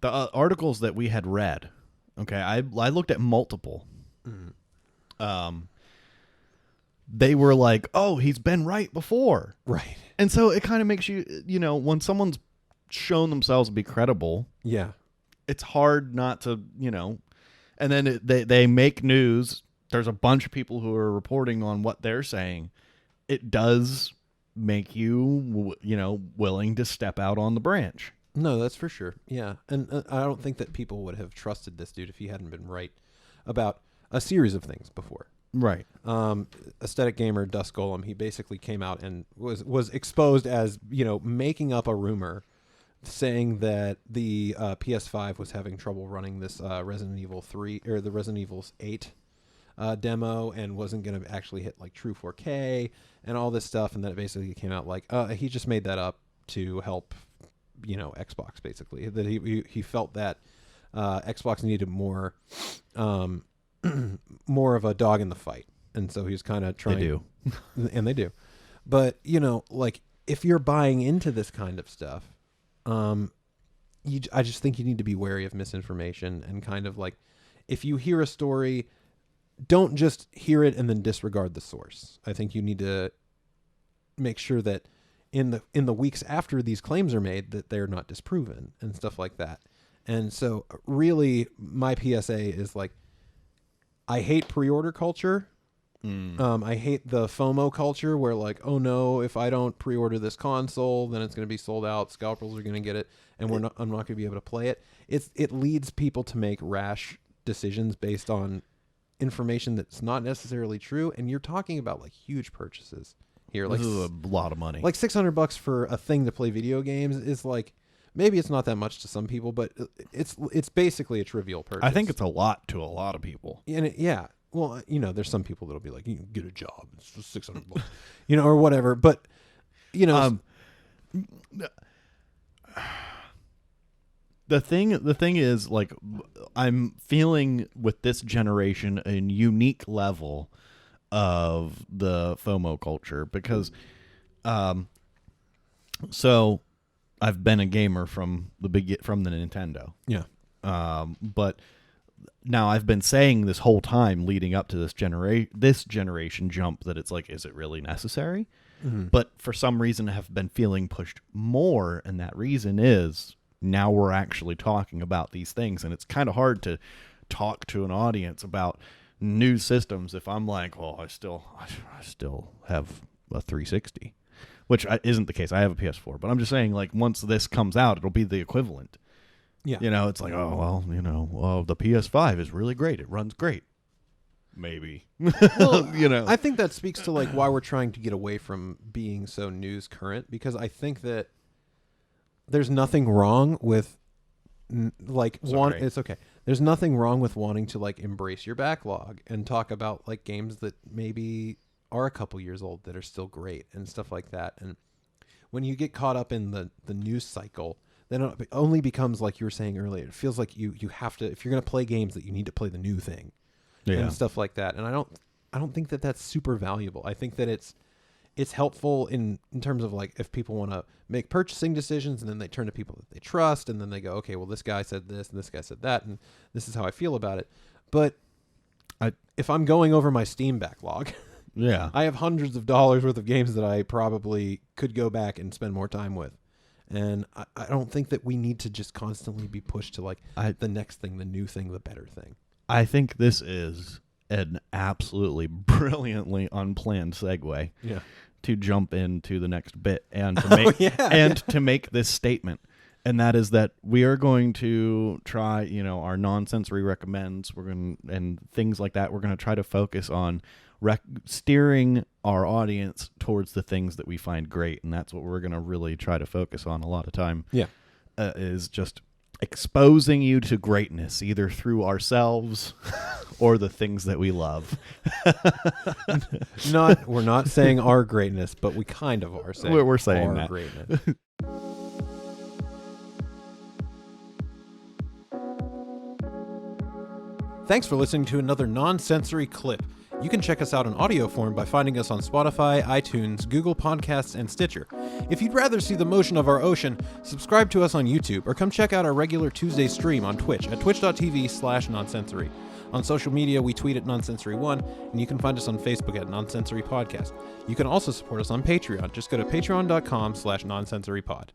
the articles that we had read. Okay, I looked at multiple. They were like, "Oh, he's been right before," right? And so it kind of makes you, when someone's shown themselves to be credible, it's hard not to, and then they make news. There's a bunch of people who are reporting on what they're saying. It does make you, willing to step out on the branch. No, that's for sure. Yeah. And I don't think that people would have trusted this dude if he hadn't been right about a series of things before. Right. Aesthetic gamer Dust Golem, he basically came out and was exposed as, making up a rumor saying that the PS5 was having trouble running this Resident Evil 3 or the Resident Evil 8 demo and wasn't going to actually hit like true 4K and all this stuff. And then it basically came out like he just made that up to help, Xbox, basically. That he felt that Xbox needed more more of a dog in the fight. And so he's kind of trying. They do. And they do. But, like if you're buying into this kind of stuff, I just think you need to be wary of misinformation and kind of like, if you hear a story, don't just hear it and then disregard the source. I think you need to make sure that in the weeks after these claims are made that they're not disproven and stuff like that. And so really my PSA is like, I hate pre-order culture. I hate the FOMO culture where like, oh no, if I don't pre-order this console, then it's going to be sold out. Scalpers are going to get it, and I'm not going to be able to play it. It leads people to make rash decisions based on information that's not necessarily true. And you're talking about like huge purchases here. Like, this is a lot of money. Like $600 for a thing to play video games is like, maybe it's not that much to some people, but it's basically a trivial purchase. I think it's a lot to a lot of people. And well, there's some people that'll be like, you can get a job, it's just $600, or whatever. But the thing is, like, I'm feeling with this generation a unique level of the FOMO culture because, so I've been a gamer from the Nintendo. Yeah. But now I've been saying this whole time leading up to this generation jump that it's like, is it really necessary? Mm-hmm. But for some reason have been feeling pushed more, and that reason is now we're actually talking about these things, and it's kind of hard to talk to an audience about new systems if I'm like, well, I still have a 360, which isn't the case. I have a PS4, but I'm just saying, like, once this comes out, it'll be the equivalent. Yeah. It's like, oh, well, the PS5 is really great. It runs great. Maybe. Well, I think that speaks to like why we're trying to get away from being so news current, because I think that there's nothing wrong with it's okay. There's nothing wrong with wanting to like embrace your backlog and talk about like games that maybe are a couple years old that are still great and stuff like that. And when you get caught up in the news cycle, then it only becomes, like you were saying earlier, it feels like you have to, if you're going to play games, that you need to play the new thing and stuff like that. And I don't think that that's super valuable. I think that it's helpful in terms of like if people want to make purchasing decisions and then they turn to people that they trust and then they go, okay, well, this guy said this and this guy said that and this is how I feel about it. But if I'm going over my Steam backlog, I have hundreds of dollars worth of games that I probably could go back and spend more time with. And I don't think that we need to just constantly be pushed to like the next thing, the new thing, the better thing. I think this is an absolutely brilliantly unplanned segue to jump into the next bit and to make to make this statement. And that is that we are going to try, our Nonsensory recommends, and things like that. We're going to try to focus on steering our audience towards the things that we find great, and that's what we're going to really try to focus on a lot of time. Is just exposing you to greatness, either through ourselves or the things that we love. We're not saying our greatness, but we kind of are saying we're saying our that. Greatness. Thanks for listening to another Nonsensory clip. You can check us out in audio form by finding us on Spotify, iTunes, Google Podcasts, and Stitcher. If you'd rather see the motion of our ocean, subscribe to us on YouTube or come check out our regular Tuesday stream on Twitch at twitch.tv/nonsensory. On social media, we tweet at Nonsensory1, and you can find us on Facebook at Nonsensory Podcast. You can also support us on Patreon. Just go to patreon.com/nonsensorypod.